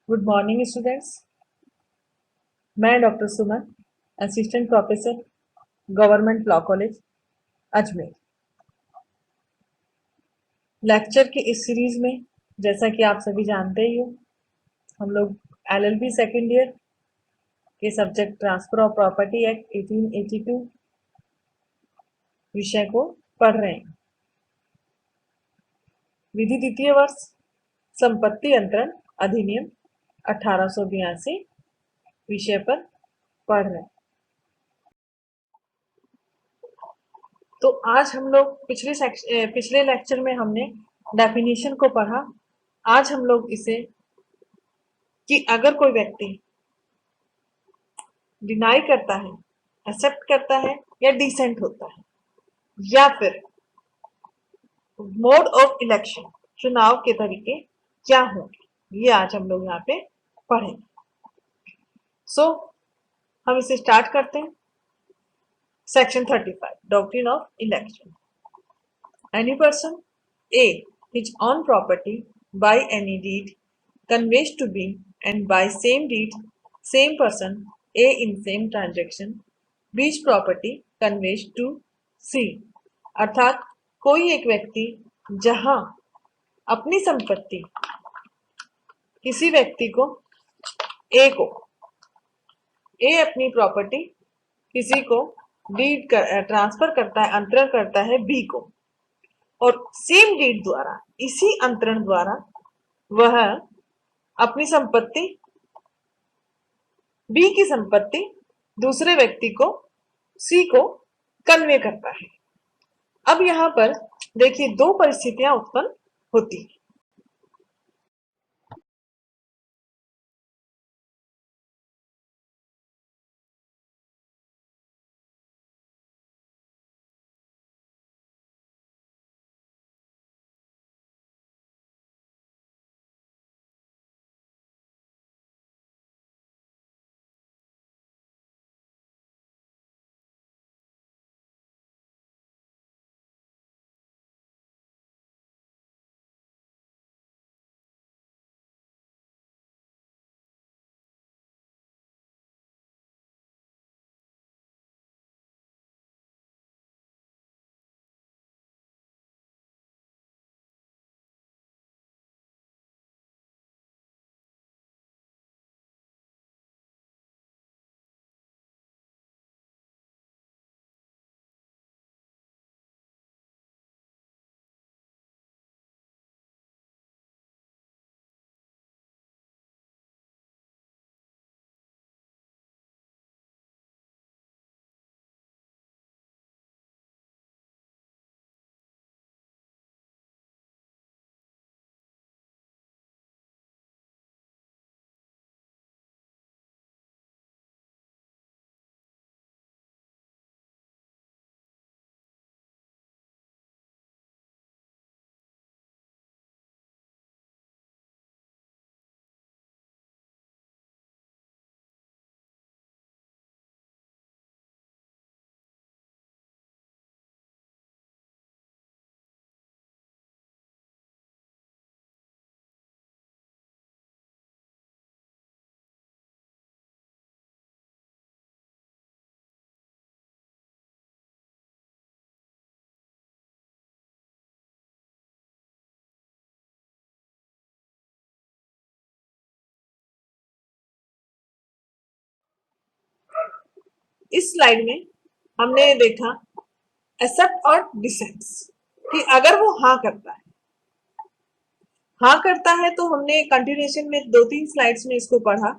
Good morning students. मैं doctor Suman, assistant professor, government law college Ajmer. Lecture के इस series में, जैसा कि आप सभी जानते ही हो, हम लोग एलएलबी सेकेंड ईयर के subject transfer of property act 1882 विषय को पढ़ रहे हैं। विधि द्वितीय वर्ष संपत्ति अंतरण अधिनियम 1882 विषय पर पढ़ रहे हैं। तो आज हम लोग पिछले लेक्चर में हमने डेफिनेशन को पढ़ा। आज हम लोग इसे कि अगर कोई व्यक्ति डिनाई करता है, एक्सेप्ट करता है या डिसेंट होता है, या फिर मोड ऑफ इलेक्शन चुनाव के तरीके क्या होंगे, ये आज हम लोग यहाँ पे पढ़ेंगे। हम इसे स्टार्ट करते हैं। Section 35 doctrine of election. Any person A his own property by any deed conveys to B and by same deed same person A in same transaction B's property conveys to C। अर्थात कोई एक व्यक्ति जहां अपनी संपत्ति किसी व्यक्ति को ए अपनी प्रॉपर्टी किसी को डीड ट्रांसफर करता है, अंतरण करता है बी को, और सेम डीड द्वारा, इसी अंतरण द्वारा वह अपनी संपत्ति बी की संपत्ति दूसरे व्यक्ति को सी को कन्वे करता है। अब यहां पर देखिए दो परिस्थितियां उत्पन्न होती हैं। इस स्लाइड में हमने देखा एक्सेप्ट और डिसेंट्स कि अगर वो हाँ करता है तो हमने कंटिन्यूएशन में 2-3 स्लाइड्स में इसको पढ़ा।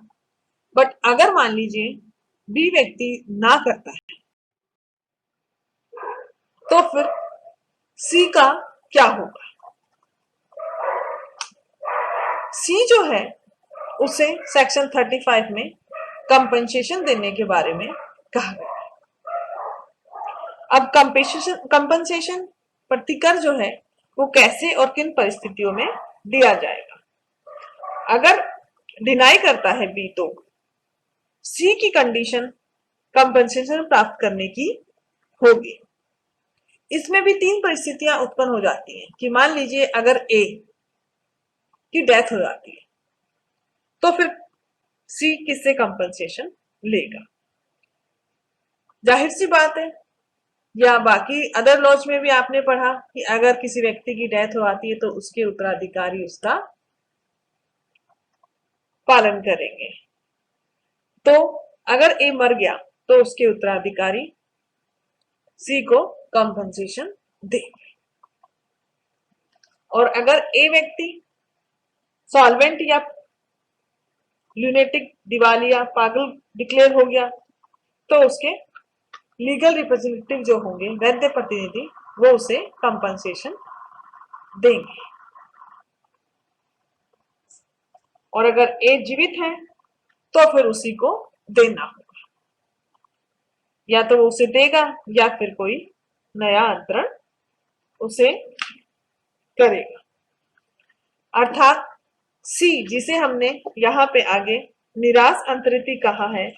बट अगर मान लीजिए बी व्यक्ति ना करता है तो फिर सी का क्या होगा। सी जो है उसे सेक्शन 35 में कंपनसेशन देने के बारे में कहा गया। अब कंपनसेशन प्रतिकर जो है वो कैसे और किन परिस्थितियों में दिया जाएगा। अगर डिनाई करता है बी तो सी की कंडीशन कंपनसेशन प्राप्त करने की होगी। इसमें भी 3 परिस्थितियां उत्पन्न हो जाती हैं कि मान लीजिए अगर ए की डेथ हो जाती है तो तो फिर सी किससे कंपनसेशन लेगा? जाहिर सी बात है, या बाकी अदर लॉज में भी आपने पढ़ा कि अगर किसी व्यक्ति की डेथ हो जाती है तो उसके उत्तराधिकारी उसका पालन करेंगे। तो अगर ए मर गया तो उसके उत्तराधिकारी सी को कंपनसेशन देंगे। और अगर ए व्यक्ति सॉल्वेंट या ल्यूनेटिक, दिवालिया, पागल डिक्लेयर हो गया तो उसके लीगल रिप्रेजेंटेटिव जो होंगे, वैध प्रतिनिधि, वो उसे कंपनसेशन देंगे। और अगर ए जीवित है तो फिर उसी को देना होगा, या तो वो उसे देगा या फिर कोई नया अंतरण उसे करेगा। अर्थात सी, जिसे हमने यहां पे आगे निराश अंतरिति कहा है,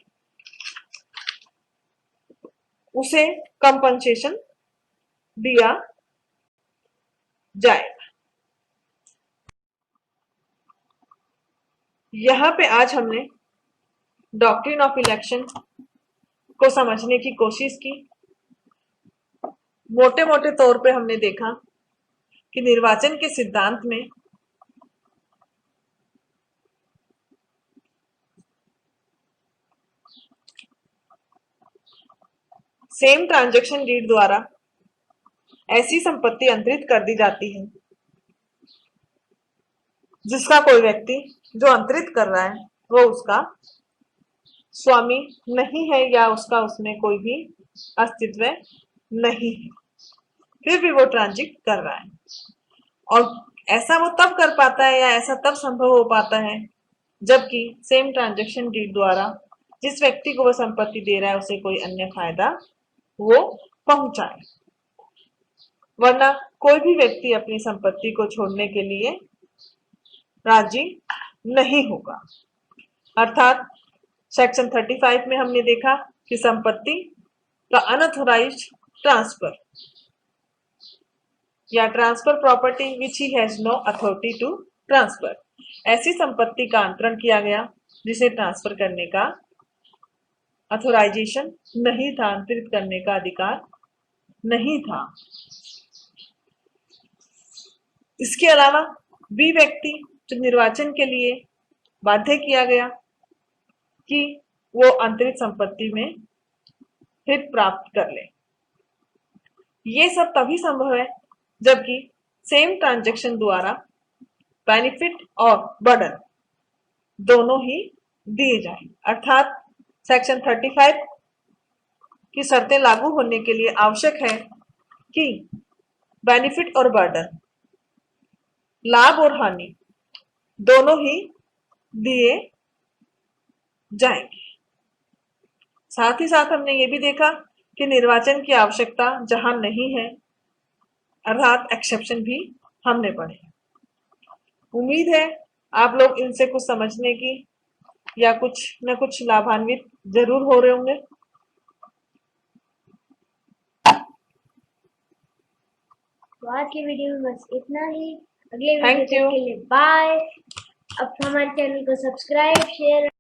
उसे कंपनसेशन दिया जाएगा। यहां पे आज हमने डॉक्ट्रिन ऑफ इलेक्शन को समझने की कोशिश की। मोटे मोटे तौर पे हमने देखा कि निर्वाचन के सिद्धांत में सेम ट्रांजैक्शन डीड द्वारा ऐसी संपत्ति अंतरित कर दी जाती है जिसका कोई व्यक्ति जो अंतरित कर रहा है वो उसका स्वामी नहीं है, या उसका उसमें कोई भी अस्तित्व नहीं है, फिर भी वो ट्रांजिट कर रहा है। और ऐसा वो तब कर पाता है, या ऐसा तब संभव हो पाता है, जबकि सेम ट्रांजैक्शन डीड द्वारा जिस व्यक्ति को वो संपत्ति दे रहा है उसे कोई अन्य फायदा वो पहुंचाए। वरना कोई भी व्यक्ति अपनी संपत्ति को छोड़ने के लिए राजी नहीं होगा। अर्थात सेक्शन 35 में हमने देखा कि संपत्ति का अनऑथोराइज्ड ट्रांसफर या transfer property which he has no authority to transfer, ऐसी संपत्ति का अंतरण किया गया जिसे ट्रांसफर करने का अथोराइजेशन नहीं था, अंतरित करने का अधिकार नहीं था। इसके अलावा बी व्यक्ति जो निर्वाचन के लिए बाध्य किया गया कि वो अंतरित संपत्ति में हित प्राप्त कर ले। ये सब तभी संभव है जबकि सेम ट्रांजैक्शन द्वारा बेनिफिट और बर्डन दोनों ही दिए जाए। अर्थात सेक्शन 35 की शर्तें लागू होने के लिए आवश्यक है कि बेनिफिट और बर्डन, लाभ और हानि दोनों ही दिए जाएंगे। साथ ही साथ हमने ये भी देखा कि निर्वाचन की आवश्यकता जहां नहीं है, अर्थात एक्सेप्शन भी हमने पढ़े। उम्मीद है आप लोग इनसे कुछ समझने की या कुछ न कुछ लाभान्वित जरूर हो रहे होंगे। तो आज की वीडियो में बस इतना ही। अगले वीडियो के लिए बाय। अब हमारे चैनल को सब्सक्राइब, शेयर